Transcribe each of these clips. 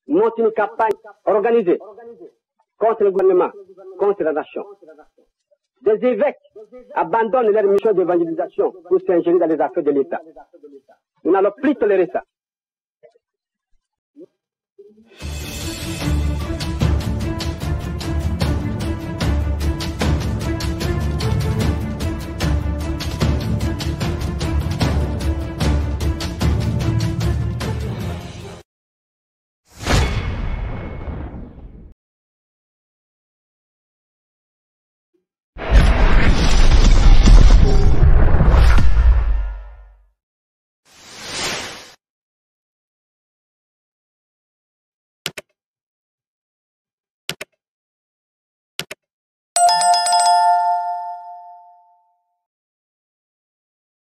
monte une campagne organisée contre le gouvernement, contre la nation. Des évêques abandonnent leur mission d'évangélisation pour s'ingérer dans les affaires de l'État. Nous n'allons plus tolérer ça.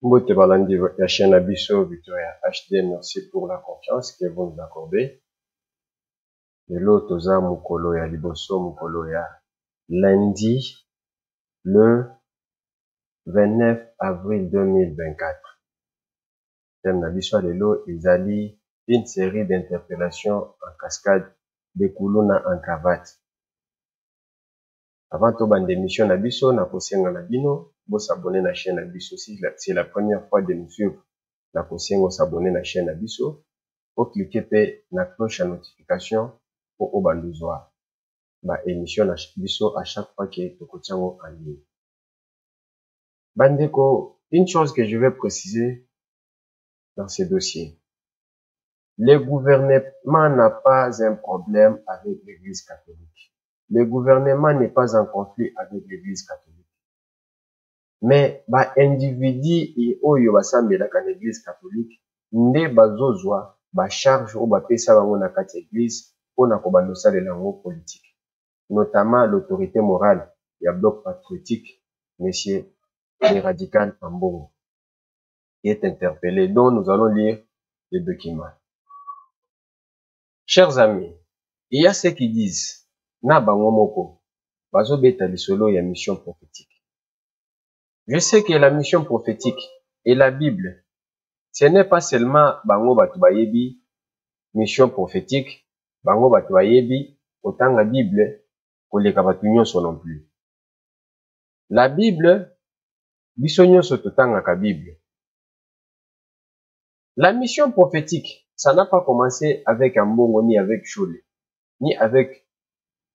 Mbote balandi ya chaîne Abisso Victoria HD, merci pour la confiance que vous nous accordez. Lelo toza mukolo ya liboso, mukolo ya lundi le 29 avril 2024. Thème na biso lelo ezali une série d'interpellations en cascade de kuluna en cravate. Avant to bande émission na biso na kosenga na bino bo s'abonner na chaîne Abisso. Si c'est la première fois de nous suivre, na kosenga s'abonner na chaîne Abisso. Pour cliquer pe na cloche à notification pour obanduzwa ba émission na biso à chaque fois que tokotiango en ligne. Bandeko, une chose que je vais préciser dans ce dossier. Le gouvernement n'a pas un problème avec l'Église catholique. Le gouvernement n'est pas en conflit avec l'Église catholique. Mais ba individu et oyo basambelaka na l'Église catholique nde bazozwa ba charge o ba pesa bango na kati église pona ko bandosa de lango politique, notamment l'autorité morale ya bloc patriotique monsieur le radical Ambongo qui est interpellé, dont nous allons lire les documents. Chers amis, il y a ceux qui disent na bango moko bazobeta lisolo ya mission prophétique. Je sais que la mission prophétique et la Bible, ce n'est pas seulement bango batu bayebi mission prophétique, bango batu bayebi otanga Bible koleka batu nyonso non plus. La Bible, biso nyonso totangaka Bible. La mission prophétique, ça n'a pas commencé avec Ambongo, ni avec Choule, ni avec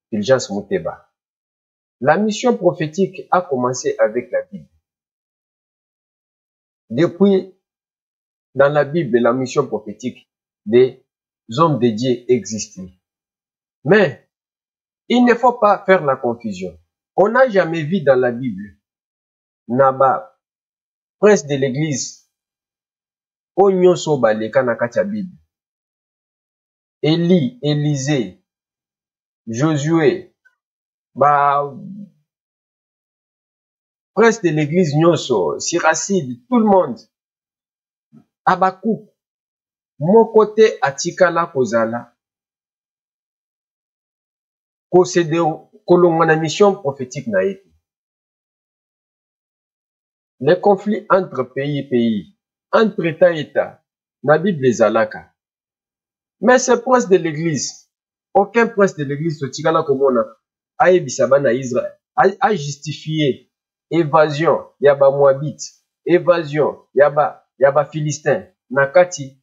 Fulgence Muteba. La mission prophétique a commencé avec la Bible. Depuis, dans la Bible, la mission prophétique des hommes de Dieu existait. Mais, il ne faut pas faire la confusion. On n'a jamais vu dans la Bible, Naba, prince de l'église, Onyoso Baleka na kati ya Bible, Élie, Élisée, Josué, prince de l'église Nyonso, Siracide, tout le monde, Abakou, mon côté atikala kozala, kosede kolongwa na mission prophétique na ete. Les conflits entre pays, entre État, na Bible ezalaka. Mais ce prince de l'église, aucun prince de l'église totikala komona ayebisaba na Israël, a justifié évasion yaba Moabite, évasion yaba Philistin, nakati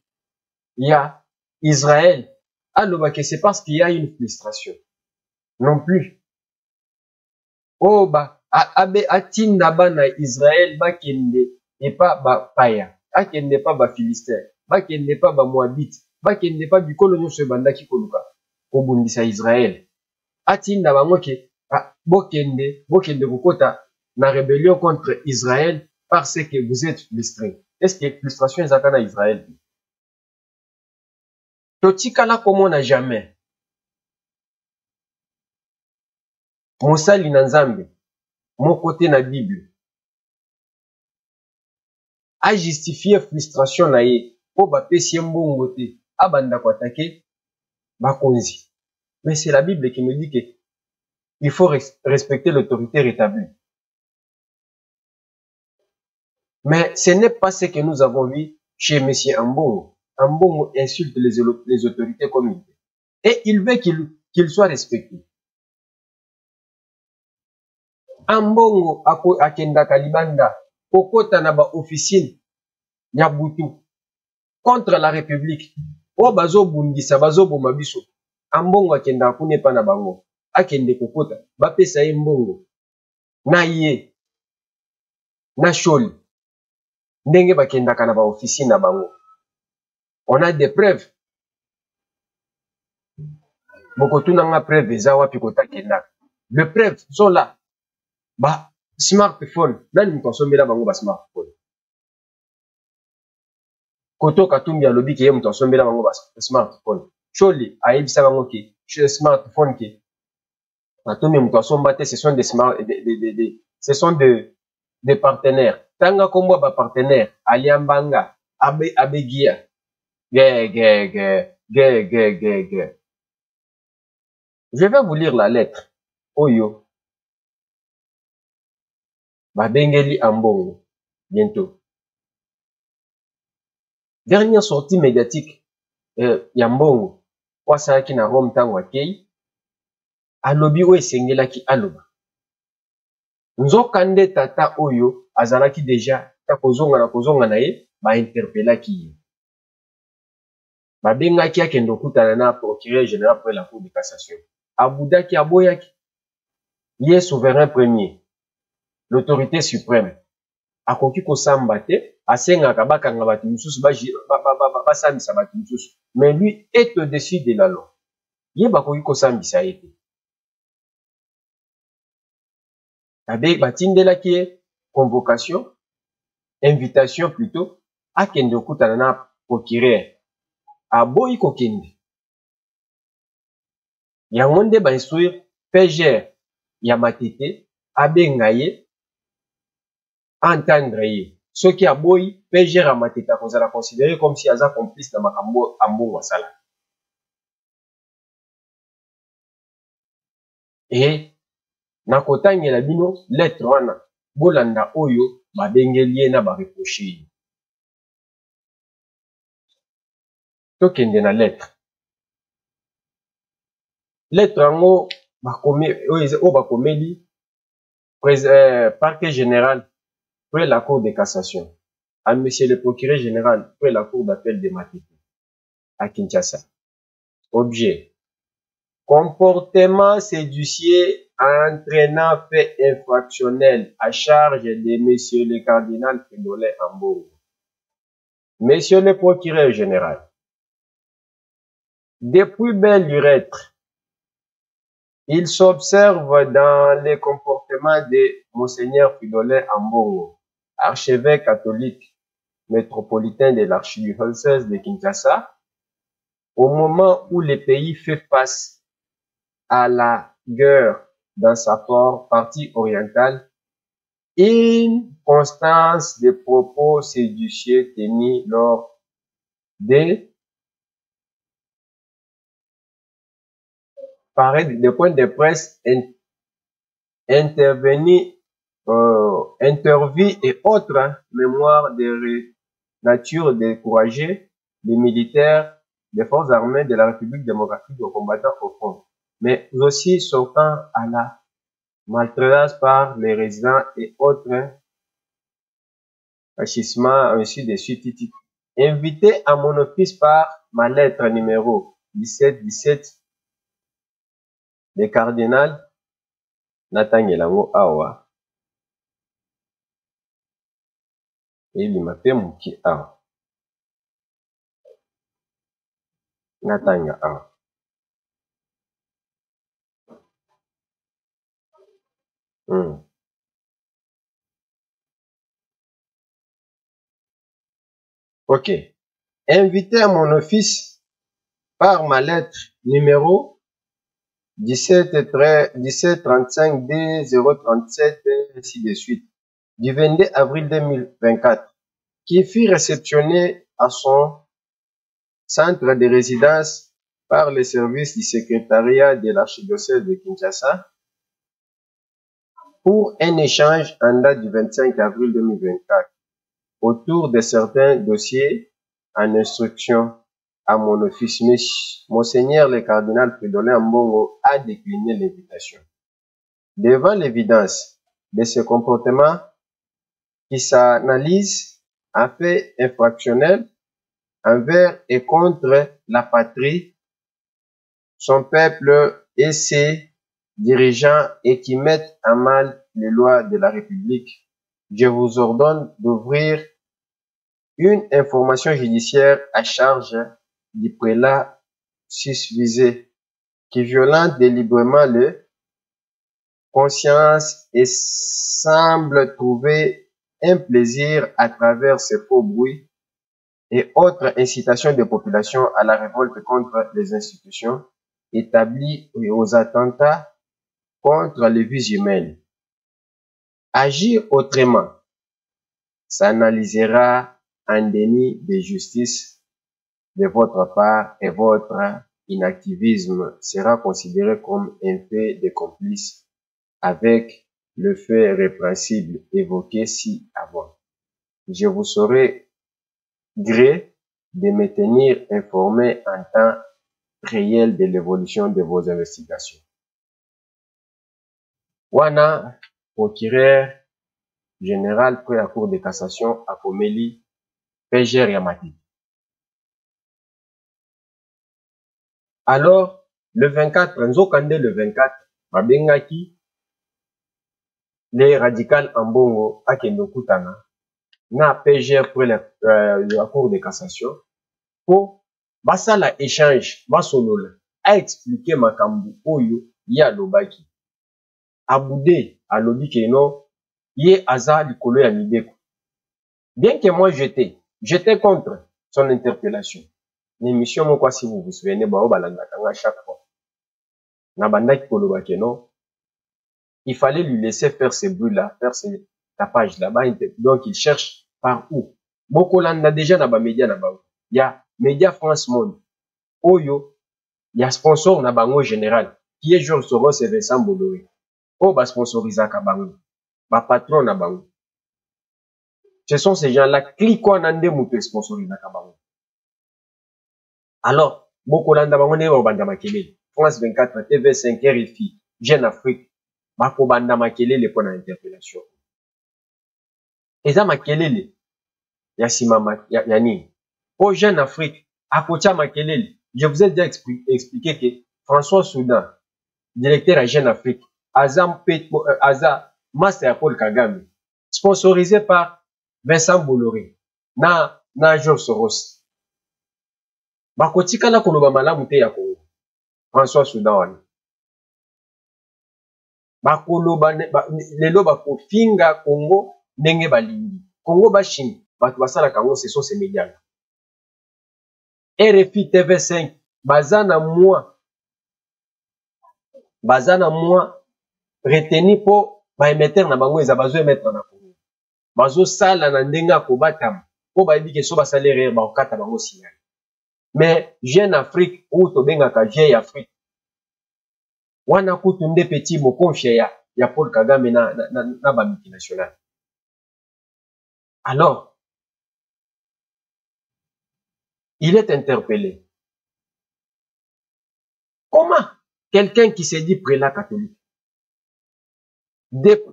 ya Israël. Alors que c'est parce qu'il y a une frustration. Non plus. Oh abe atinda na Israël bakende et pas paya, bakende pas Philistin, bakende pas Moabite, bakende pas bikolo nyonso bandaki koluka kobundisa Israël. Atinda bango ke bokende kokota na rébellion contre Israël parce que vous êtes frustrés. Est-ce que frustration ezaka na Israël? Totikala comme na jamais. Mosali na Nzambe, mon côté na Bible, a justifié frustration na ye po bapesi mbongo te abanda ko attaquer bakonzi. Mais c'est la Bible qui me dit que il faut respecter l'autorité rétablie. Mais ce n'est pas ce que nous avons vu chez M. Ambongo. Ambongo insulte les autorités comme il dit. Et il veut qu'il soit respecté. Ambongo akenda kalibanda kokota na ba officine ya butu contre la République. O bazo bundisa bazo boma biso. Ambongo akenda kune pa na bango. Akende kokota bapesa ye mbongo. Na ye na sholi. Ndenge bakendaka na ba officine na bango. On a des preuves. Bokotuna nga preuve eza wapi kota kenda. Les preuves sont là. Ba smartphone. Nani mkonsombela bango ba smartphone. Koto Katumbi alobi ke ye mutu asombela bango ba smartphone. Choli ayebisa bango ke smartphone ke Katumbi mutu asomba te, ce sont des partenaires. Tanga kombo ba partenaire Aliambanga Abegia. Je vais vous lire la lettre. Oyo. Babengeli Ambongo. Bientôt. Dernière sortie médiatique. Yambongo. Wasalaki na Rome tango akei. Alobi o esengelaki aloba. Nzokande tata oyo azalaki deja ta kozonga na ye ba interpellaki ye. Babengaki akende okutana na procureur général pour la cour de cassation. Abudaki aboyaki. Ye souverain premier. L'autorité suprême. Akoki kosamba te, asengaka bakanga bato misusu basambisa bato misusu. Mais lui est au-dessus de la loi. Ye bakoki kosambisa ye te. Batindelaki ye convocation, invitation plutôt, akende okutana na procureur. Aboyi kokende. Yango nde ba instruire PGR ya Matete abenga ye entendre ye. Soki aboyi PGR ya Matete akozala considéré comme si aza complice na makambo ambongo asala. Et na kotangela bino lettre wana bolanda oyo babengeli ye na ba reprocher. Tokende na lettre. Lettre yango bakomeli parquet général près la cour de cassation à monsieur le procureur général près la cour d'appel de Matete à Kinshasa. Objet: comportement séditieux entraînant fait infractionnel à charge de monsieur le cardinal Fridolin Ambongo. Monsieur le procureur général, depuis belle lurette, il s'observe dans les comportements de Monseigneur Fridolin Ambongo, archevêque catholique métropolitain de l'archidiocèse de Kinshasa, au moment où le pays fait face à la guerre dans sa partie orientale, une constance de propos séditieux tenus lors des points de presse intervenus, interviews et autres mémoires de nature décourager les militaires des forces armées de la République démocratique aux combattants au front, mais aussi sortant à la maltraitance par les résidents et autres agissements ainsi de suite. Invité à mon office par ma lettre numéro 1717 le cardinal Natangelango Awa. Et il m'a fait mon qui Awa. Natanga Awa. Ok. Invité à mon office par ma lettre numéro 1735 D037 ainsi de suite du 22 avril 2024 qui fut réceptionné à son centre de résidence par les services du secrétariat de l'archidiocèse de Kinshasa pour un échange en date du 25 avril 2024 autour de certains dossiers en instruction à mon office, mais Monseigneur le cardinal Fridolin Ambongo a décliné l'invitation. Devant l'évidence de ce comportement qui s'analyse en fait infractionnel envers et contre la patrie, son peuple et ses dirigeants et qui mettent à mal les lois de la République, je vous ordonne d'ouvrir une information judiciaire à charge du prélat susvisé qui violente délibérément le conscience et semble trouver un plaisir à travers ces faux bruits et autres incitations des populations à la révolte contre les institutions établies et aux attentats contre les vies humaines. Agir autrement s'analysera un déni de justice de votre part et votre inactivisme sera considéré comme un fait de complice avec le fait répréhensible évoqué ci-avant. Je vous saurai gré de me tenir informé en temps réel de l'évolution de vos investigations. Wana, procureur général près à Cour de cassation à Pomeli, PGR Yamati. Alors, le 24, Nzokande le 24, Mabengaki, les radicales en Bongo, à Kendokutana, na PGR près la Cour de cassation, pour basala échange, basolola, a expliqué makambu oyo, ya lobaki. Aboudé, à lobi keno, Yé Aza Likolo ya Mideko. Bien que moi j'étais contre son interpellation. L'émission, moi, quoi, si vous vous souvenez, à chaque fois. Nabanda Koloba Keno, il fallait lui laisser faire ces bruits-là, faire ces tapages là-bas. Donc, il cherche par où. Bokolanda déjà naba média naba. Il y a Média France Monde. Oyo, il y a sponsor nabango général. Qui est Georges Soros et Vincent Bolloré. Oh, ba sponsorisa kabango. Ba patron nabango. Ce sont ces gens-là qui ont mouté sponsorisé Nakabango. Alors, Bokolanda Bango Banda Makele, France 24, TV5, RFI, Jeune Afrique, Bako Banda Makele les points d'interpellation. Et ça Makele, Yassima Yani. Pour Jeune Afrique, Akocha Makele, je vous ai déjà expliqué que François Soudan, directeur à Jeune Afrique, Aza Master Paul Kagame, sponsorisé par Vincent Bolloré, na Georges Soros. Bakotika la koloba malamu te ya Congo. François Soudan wana. Bakoloba lelo bakofinga Congo ndenge balingi. Congo bashini batu basala kango ce sont ces médias. RFI TV5 bazana moi retenu po ba émetteur na bango eza bazo émettre na Congo. Bazo sala na ndenga ko batama. Po ba yebi ke so ba salaire ba okata bango signal. Mais Jeune Afrique ou tobengaka vieille Afrique. Wana kutu nde petit mokonche ya Paul Kagame na ba multinational. Alors, il est interpellé. Comment quelqu'un qui se dit prélat catholique,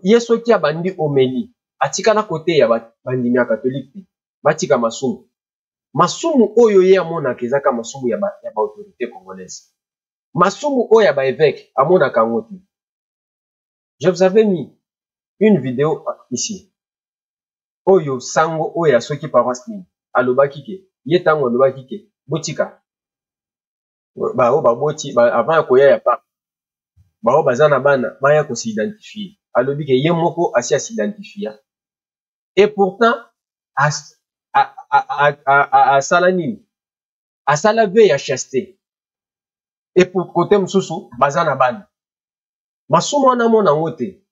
yeso ki abandi omeli, atika na côté ya bandimi ya catholique, batika masumu. Masumu oyo ye amonaka ezaka masumu ya ba autorité congolaise. Masumu oyo ya ba évêque amonaka ngoti. Je vous avais mis une vidéo ici. Oyo sango oyo soki paroisse ni alobaki ke ye tango alobaki ke botika. Ba o ba boti ba avant ko ya pa. Ba o bazana bana baya ko s'identifier. Alobi ke ye moko asi s'identifier. Et pourtant à Salanine, à Salave ya chasteté. Et pour côté msusu, bazana ban. Masumo wana mona ngote.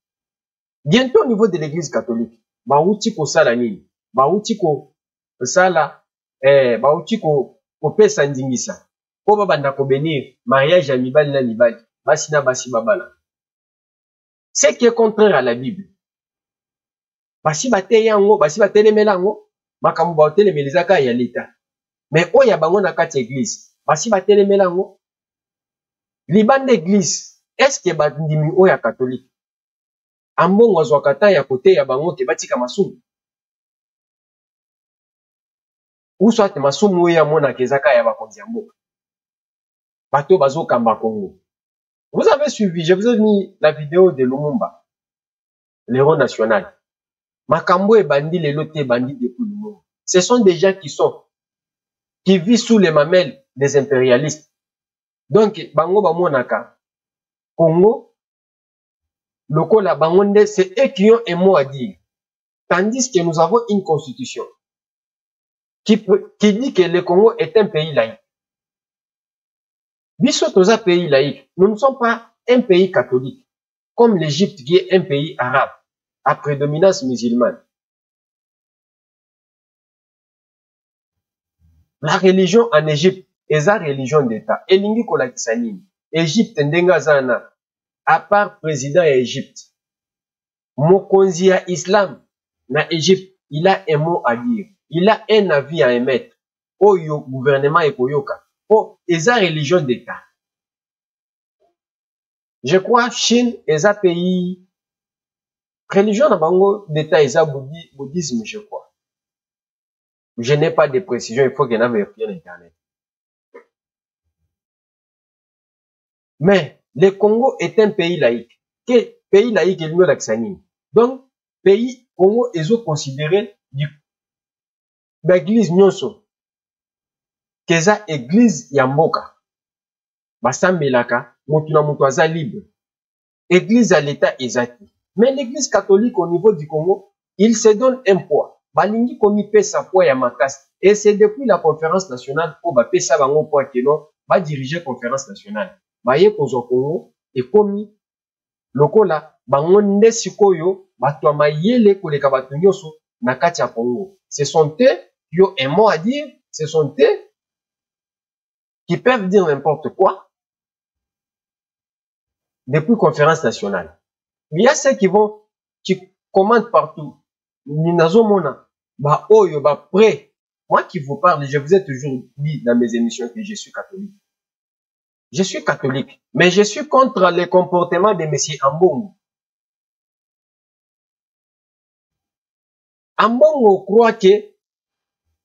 Bientôt au niveau de l'église catholique, ba uti ko Salanine, ba uti ko sala ba uti ko pesa ndingisa. Po babanda ko bénir mariage ya mibali na mibali, basi na basi babala. C'est qui est contraire à la Bible. Basi bate yango, basi batelemela yango. Makambo ba hotel melizaka ya leta. Mais oya bango na kati église, basi batelemela ngo. Libanda église, est-ce que bandimi oya catholique? Ambongo azwakata ya kote ya bango ke batika masumu. Ou soit masumu oya mona kezaka ya bakonzi ya mboka. Bato bazo kamba Congo. Vous avez suivi, je vous ai mis la vidéo de Lumumba, l'héros national. Makambo et bandi les lotés bandits depuis Lumumba. Ce sont des gens qui vivent sous les mamelles des impérialistes. Donc, bango bamonaka, Congo, lokola bangonde, c'est eux qui ont un mot à dire. Tandis que nous avons une constitution qui dit que le Congo est un pays laïque. Biso toza pays laïque, nous ne sommes pas un pays catholique, comme l'Égypte qui est un pays arabe, à prédominance musulmane. La religion en Égypte est la religion d'État. Elingi kolakisa nini? Égypte ndenga zana, à part président ya Égypte. Mokonzi ya Islam na Égypte, il a un mot à dire. Il a un avis à émettre. Oyo gouvernement ekoyoka. Oh, eza religion d'État. Je crois Chine eza pays religion na bango d'État eza bouddhisme, je crois. Je n'ai pas de précision, il faut que je vérifie sur Internet. Mais le Congo est un pays laïque. Quel pays laïque est le Laxanine? Donc, pays Congo est considéré l'église nyonso. Keza église yamboka. Basamelaka, motuna mutuaza libre. Église à l'État ezati. Mais l'église catholique au niveau du Congo, il se donne un poids. Balingi komi pesa poids ya makasi. Et c'est depuis la conférence nationale pour ba pesa bango poids keno, ba diriger conférence nationale. Baye kozo Congo et komi lokola bango nde sikoyo bato mayele koleka bato nyoso na kati ya Congo. Ce sont eux qui ont un mot à dire, ce sont eux qui peuvent dire n'importe quoi depuis conférence nationale. Il y a ceux qui commandent partout. Ninazo mona, ba oyo, ba prêt. Moi qui vous parle, je vous ai toujours dit dans mes émissions que je suis catholique. Je suis catholique, mais je suis contre les comportements de M. Ambongo. Ambongo croit que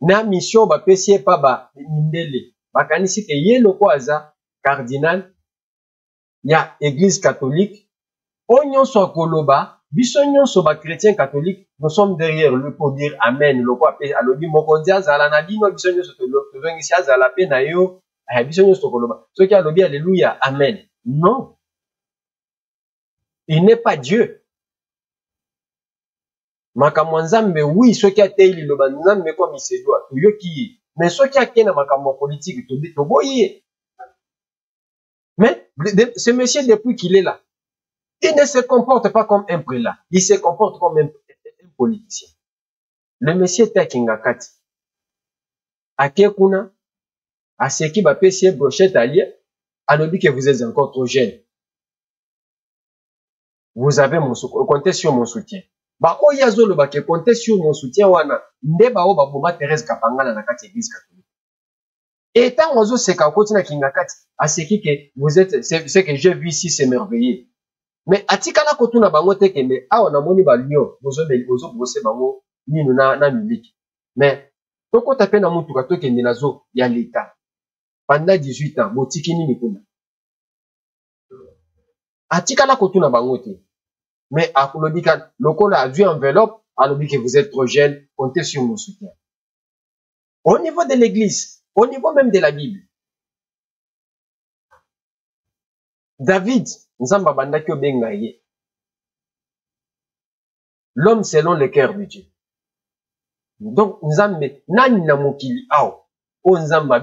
na mission ba pesie pa ba mindele. Bakanisi ke yelo kwaza cardinal ya église catholique. Onyon so koloba, biso nyonso ba chrétien catholique, nous sommes derrière lui pour dire amen. Loko ape alobi mokonzi azala na dino biso nyonso tozongisi azala pe na yo. Biso nyonso koloba. Ceux qui alobi alléluia, amen. Non. Il n'est pas Dieu. Makambo nzambe oui, ceux qui a teili loba nzambe comme il se doit. Toyoki. Mais ceux qui a kena makambo politique to boye. Mais ce monsieur depuis qu'il est là, il ne se comporte pas comme un prélat. Il se comporte comme un politicien. Le monsieur Takingakati. Akekuna, à ce qui va payer brochette allié, alobi que vous êtes encore trop jeune. Vous avez mon soutien. Comptez sur mon soutien. Ba oyazo lo ba ke comptez sur mon soutien wana. Ndeba o ba boma Thérèse Kapangala na kati église catholique. Et tant ozo seka koti na Kingakati, à ce qui que vous êtes, c'est que j'ai vu ici s'émerveiller. Mais atikala kotuna bango tekende awa na moni ba lion bozo bose bango ninu na miliki. Mais toko tape na mutuka tokende nazo ya l'état pendant 18 ans botiki nini kuna. Atikala kotuna bango te. Mais akolobika lokola a vu enveloppe alobi que vous êtes trop jeune, comptez sur mon soutien. Au niveau de l'église, au niveau même de la Bible. David Nzamba bandaki obenga ye. L'homme selon le cœur de Dieu. Donc Nzambe nani na mokili ao o Nzamba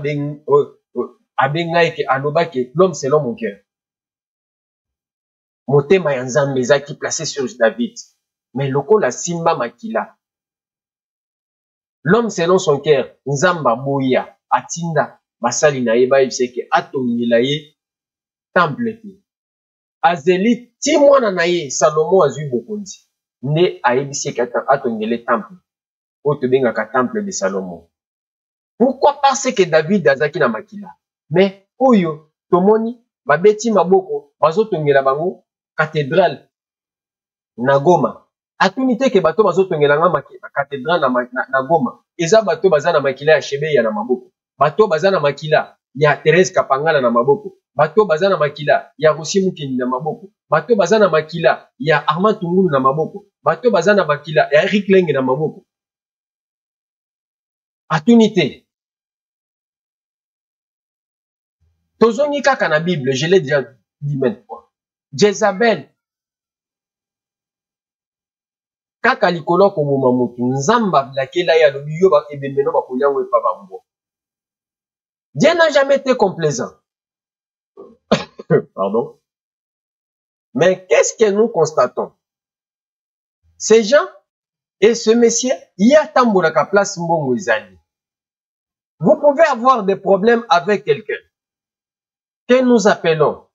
abenga ke aloba ke l'homme selon mon cœur. Motema ya Nzambe ezaki placé sur David. Mais lokola simba makila. L'homme selon son cœur, Nzamba boya atinda basali na ye ba yebiseke atongela ye temple te. Azeli ti mwana na ye Salomo azui bokonzi. Ne ayebiseke atongele temple. O te bengaka temple de Salomo. Pourquoi? Parce que David azaki na makila. Mais oyo tomoni babeti maboko bazotongela bango cathédrale na Goma. Atuni te ke bato bazotongela nga cathédrale na Goma. Eza bato baza na makila ya Shebeya na maboko. Bato baza na makila ya Thérèse Kapangala na maboko. Bato baza na makila ya Rosi Mukeni na maboko. Bato baza na makila ya Armand Tungulu na maboko. Bato baza na makila ya Eric Lenge na maboko. Atuni te. Tozongi kaka na Bible, je l'ai déjà dit maintes fois. Jezabel kaka likolo komoma mutu nzamba lakela ya lobi yo ba ebemeno ba kolia we pa bambo. Dieu n'a jamais été complaisant. Pardon. Mais qu'est-ce que nous constatons? Ces gens et ce monsieur, il y a tambolaka place mbongo ezali. Vous pouvez avoir des problèmes avec quelqu'un que nous appelons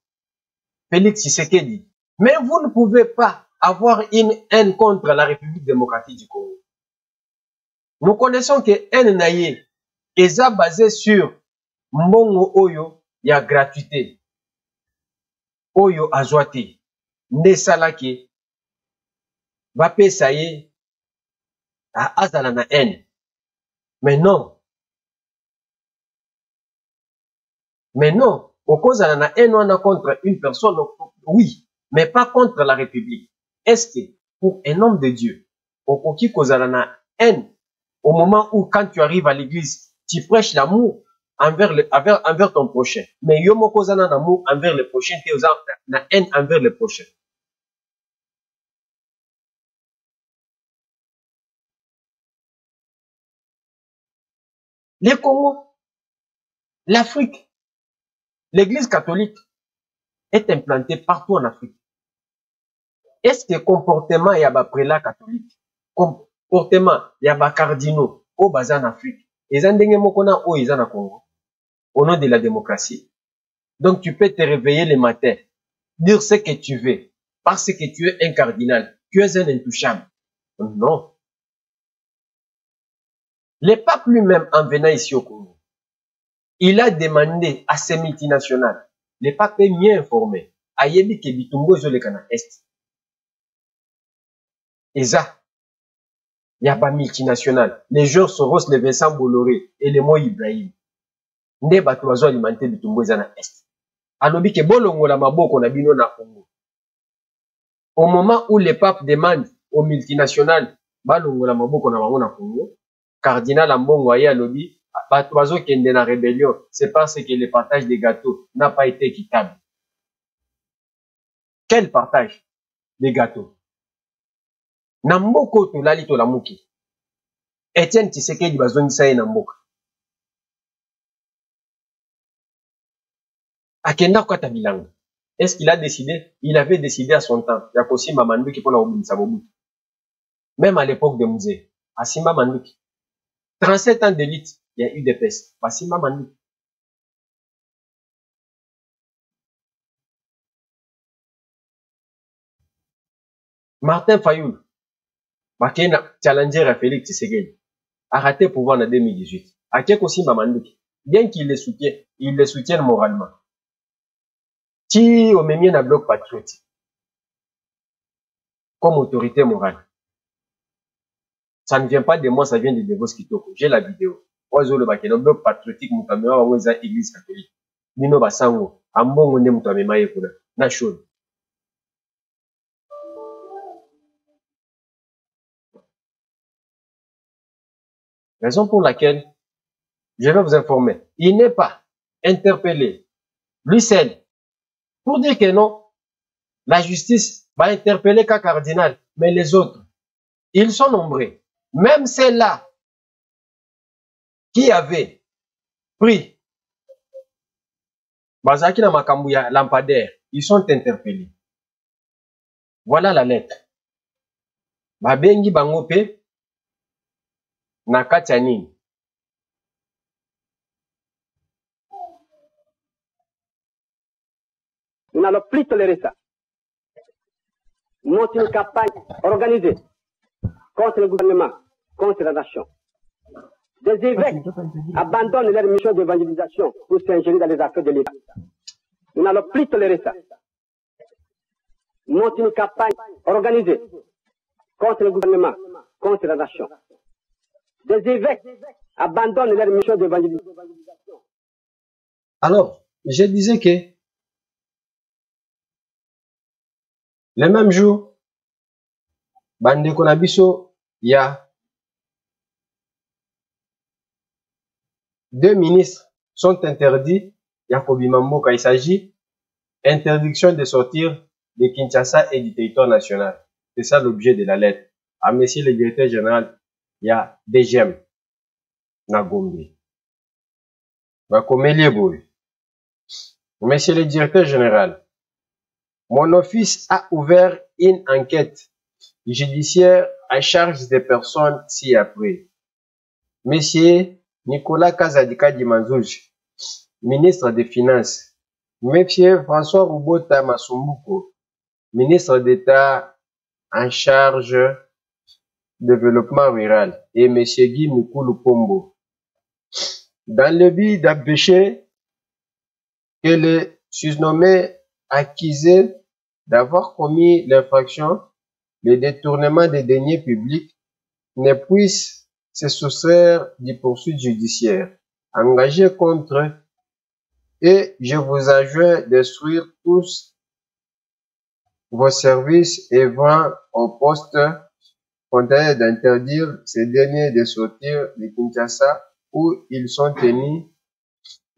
Félix Tshisekedi. Mais vous ne pouvez pas avoir une haine contre la République démocratique du Congo. Nous connaissons que haine naïe est basée sur mbongo oyo ya gratuité. Oyo azwate. Nde salaki bape saye a azala na haine. Mais non. Mais non. Okozala na haine wana contre une personne, oui, mais pas contre la République. Est-ce que pour un homme de Dieu, okoki kozala na haine au moment où quand tu arrives à l'église, tu prêches l'amour envers ton prochain. Mais yo moko kozala na amour envers le prochain, tu na haine envers le prochain. Les Congo, l'Afrique, l'Église catholique est implantée partout en Afrique. Est-ce que comportement y a ba prélat catholique, comportement y a ba cardinaux au bazar en Afrique, et zandenge mokona o izana Congo, au nom de la démocratie. Donc tu peux te réveiller le matin, dire ce que tu veux, parce que tu es un cardinal, tu es un intouchable. Non. Le pape lui-même, en venant ici au Congo, il a demandé à ces multinationales, le pape est mieux informé, à yebi ke bitumbo ezoleka na Est. Eza, y a pas multinationales, les Georges Soros, les Vincent Bolloré et les Mo Ibrahim. Nde bato bazo alimenter bitumbo eza na Est. Alobi ke bolongola maboko na bino na Congo. Au moment où le pape demande aux multinationales balongola maboko na bango na Congo, Cardinal Ambongo aye alobi bato bazo kende na rébellion, c'est parce que le partage des gâteaux n'a pas été équitable. Quel partage des gâteaux? Na mboko tolali tolamuki. Etienne Tshisekedi bazongisa ye na mboka. Akenda kota bilanga. Est-ce qu'il a décidé? Il avait décidé à son temps. Yakosimba Manduki pour la obunisa bobuti. Même à l'époque de Mouze, Asimba Manduki. 37 ans d'élite, il y a eu des pestes. Asimba Manduki. Martin Fayoul, Bakena challenger à Félix Tshisekedi, a raté pouvoir en 2018. Akeko Simba Manduki, bien qu'il le soutienne moralement. Qui au même na bloc patriotique comme autorité morale. Ça ne vient pas de moi, ça vient de Devos Kitoko. J'ai la vidéo. Ozo le bakeno bloc patriotique mutamema weza église catholique. Nino basango, ambongo ne mutamema yekuna. Na show. Raison pour laquelle je vais vous informer. Il n'est pas interpellé. Lui seul. Pour dire que non, la justice va interpeller qu'un cardinal, mais les autres, ils sont nombreux. Même ceux-là qui avaient pris Bazaki na Makambuya lampadaire, ils sont interpellés. Voilà la lettre. Babengi bangope na katianini. Nous n'allons plus tolérer ça. Monte une campagne organisée contre le gouvernement, contre la nation. Des évêques abandonnent leur mission d'évangélisation pour s'ingérer dans les affaires de l'État. Nous n'allons plus tolérer ça. Monte une campagne organisée contre le gouvernement, contre la nation. Des évêques abandonnent leur mission d'évangélisation. Alors, je disais que le même jour, Bande Konabiso, il y a 2 ministres sont interdits. Yakobi Mamboka, il s'agit d'interdiction de sortir de Kinshasa et du territoire national. C'est ça l'objet de la lettre. À monsieur le directeur général, il y a DGM Nagombe. Monsieur le directeur général, mon office a ouvert une enquête judiciaire à charge des personnes ci-après. Monsieur Nicolas Kazadika Dimanzouj, ministre des Finances. Monsieur François Rubota Masumbuko, ministre d'État en charge du développement rural. Et monsieur Guy Mikulu Pombo. Dans le but d'empêcher que le surnommé accusé d'avoir commis l'infraction de détournement des deniers publics ne puisse se soustraire des poursuites judiciaires engagées contre, et je vous adjure d'instruire tous vos services et vont au poste frontière d'interdire ces derniers de sortir de Kinshasa où ils sont tenus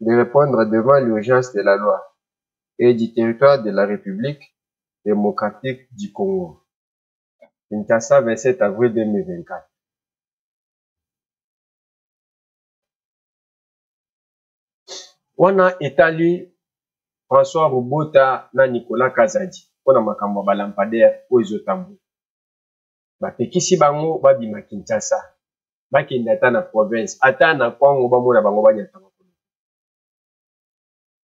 de répondre devant l'urgence de la loi et du territoire de la République démocratique du Congo. Kinshasa, 27 avril 2024. Wana etali François Rubota na Nicolas Kazadi pona makambo balampadaire o ezotambo. Bapekisi bango babima Kinshasa. Bakenda ata na province, ata na Kongo bamona bango banyata makolo.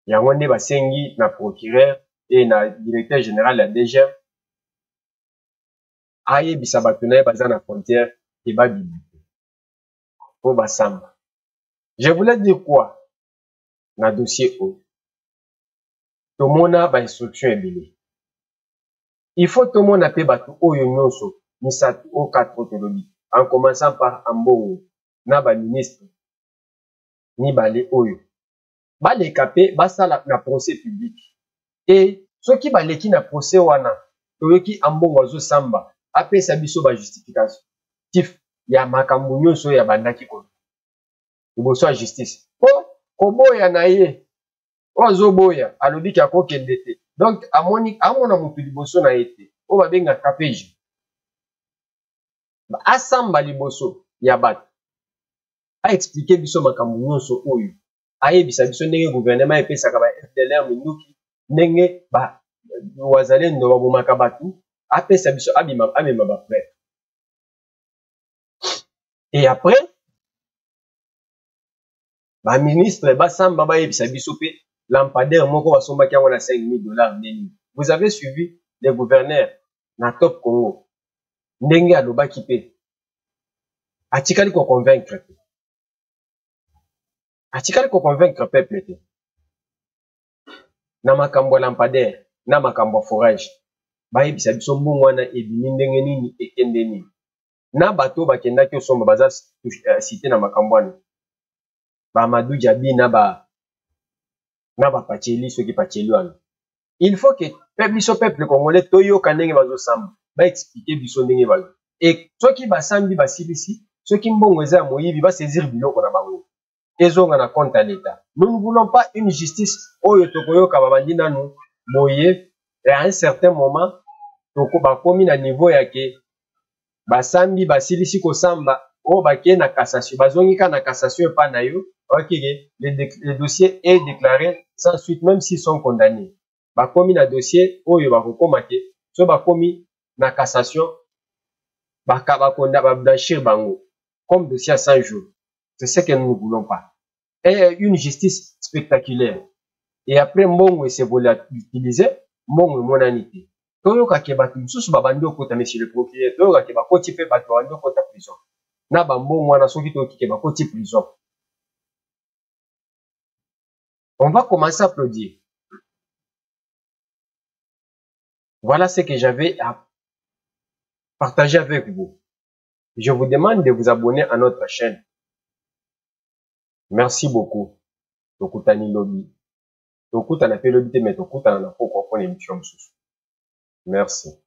Yango nde basengi na procureur et na directeur général ya DGM ayebisa bato na ye baza na frontière et babima po basamba. Je voulais dire quoi na dossier O? Tomona ba instruction ebele. Il faut tomona pe bato oyo nyonso misatu o 4 tolobi, en commençant par Ambongo na ba ministre ni bale oyo baleka pe basala na procès public. Et soki baleki na procès wana toyoki Ambongo azosamba apesa biso ba justification tif ya makambo nyonso ya bandaki ko liboso ya justice po koboya na ye ozoboya alobi ki akokende te. Donc amona motu liboso na ye te oyo babengaka peje asamba liboso ya bato aexplike biso makambo nyonso oyo ayebisa biso ndenge gouvernement epesaka ba FDLR minduki ndenge wazalendo babomaka bato apesa biso amema baprêtre. Et après ba ministre basamba bayebisa biso pe lampadaire moko basombaki yango na $5,000 neni. Vous avez suivi les gouverneurs na Top Congo ndenge alobaki pe atikali ko convaincre pe peuple te na makambo lampadaire na makambo forage bayebisa biso mbongo wana ebimi ndenge nini ekende nini na bato bakendaki osomba baza cité na makambo wana ba Madou Diaby na ba Pacheli soki Pacheli wana. Il faut que peuple congolais toyoka ndenge bazosamba ba expliquer biso ndenge bazo. Et soki basambi basilisi soki mbongo eza moyibi ba saisir biloko na bango ezonga na compte à l'État. Nous ne voulons pas une justice oyo tokoyoka babandi nanu boye et à un certain moment toko bakomi na niveau ya ke basambi basilisi kosamba o bake na cassation bazongika na cassation epa na yo ok le dossier est déclaré sans suite même s'ils sont condamnés bakomi na dossier oyo bakokoma ke so bakomi na cassation bakonda bablanchir bango comme dossier à 100 jours. C'est ce que nous ne voulons pas. Et une justice spectaculaire. Et après mbongo se volatiliser mbongo monanité. Toyoka ke bato mususu babandi okota monsieur le procureur toyoka ke bakoti pe bato babandi okota prison. na bambongo wana soki tokike bakoti prison. On va commencer à applaudir. Voilà ce que j'avais à partager avec vous. Je vous demande de vous abonner à notre chaîne. Merci beaucoup. Tokutani Lobby. Tokutana pe lobby te mais tokutana na poko kwa émission. Merci.